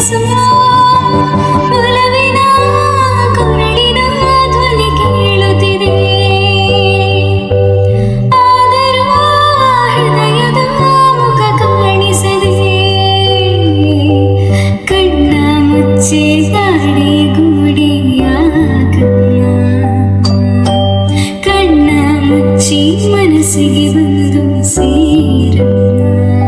ಸುಮ್ಮ ಒಲವಿನ ಕೊರಳಿನ ಧ್ವನಿ ಕೇಳುತ್ತಿದೆ. ಆದರೂ ಹೃದಯದ ಮುಖ ಕಾಣಿಸದೆ ಕಣ್ಣ ಮುಚ್ಚಿ ತಾಳೆ ಗೂಡಿಯ ಕಣ್ಣ ಮುಚ್ಚಿ ಮನಸ್ಸಿಗೆ ಬಂದು ಸೇರಮ್ಮ.